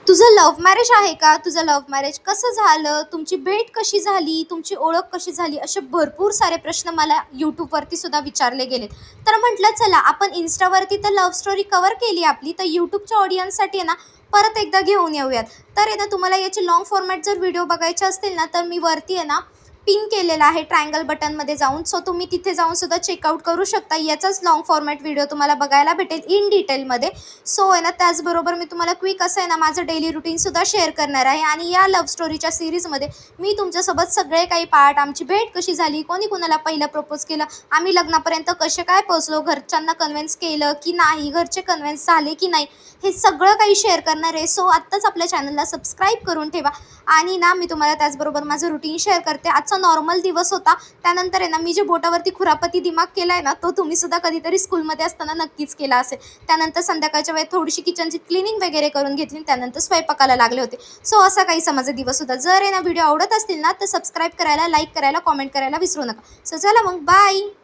तुझं love marriage आहे का? तुझं लव्ह मॅरेज कसं झालं? तुमची भेट कशी झाली? तुमची ओळख कशी झाली? असे भरपूर सारे प्रश्न मला YouTubeवरती सुद्धा विचारले गेलेत. तर म्हटलं चला आपण Instaवरती तर लव्ह स्टोरी कव्हर केली आपली, तर YouTubeच्या ऑडियन्ससाठी आहे ना, परत एकदा घेऊन येऊयात. तर आहे ना, तुम्हाला याचे लाँग फॉर्मॅट जर व्हिडिओ बघायचे असतील ना, तर मी वरती आहे ना, पिन केलेला आहे ट्रायंगल बटनमध्ये जाऊन. सो तुम्ही तिथे जाऊन सुद्धा चेकआउट करू शकता. याचाच लाँग फॉर्मॅट व्हिडिओ तुम्हाला बघायला भेटेल इन डिटेलमध्ये. सो आहे ना, त्याचबरोबर मी तुम्हाला क्विक असं आहे ना, माझं डेली रुटीनसुद्धा शेअर करणार आहे. आणि या लव्ह स्टोरीच्या सीरीजमध्ये मी तुमच्यासोबत सगळे काही पार्ट, आमची भेट कशी झाली, कोणी कुणाला पहिलं प्रपोज केलं, आम्ही लग्नापर्यंत कसे काय पोहोचलो, घरच्यांना कन्व्हिन्स केलं की नाही, घरचे कन्व्हिन्स झाले की नाही, हे सगळं काही शेअर करणार आहे. सो आत्ताच आपल्या चॅनलला सबस्क्राईब करून ठेवा. आणि ना, मी तुम्हाला त्याचबरोबर माझं रुटीन शेअर करते. आजचा नॉर्मल दिवस होता. त्यानंतर आहे ना, मी जे बोटावरती खुरापती दिमाग केला आहे ना, तो तुम्हीसुद्धा कधीतरी स्कूलमध्ये असताना नक्कीच केला असेल. त्यानंतर संध्याकाळच्या वेळेत थोडीशी किचनची क्लिनिंग वगैरे करून घेतली. त्यानंतर स्वयंपाकाला लागले होते. सो असा काहीसा माझा दिवस होता. जर आहे ना व्हिडिओ आवडत असतील ना, तर सबस्क्राईब करायला, लाईक करायला, कॉमेंट करायला विसरू नका. सो चला मग बाय.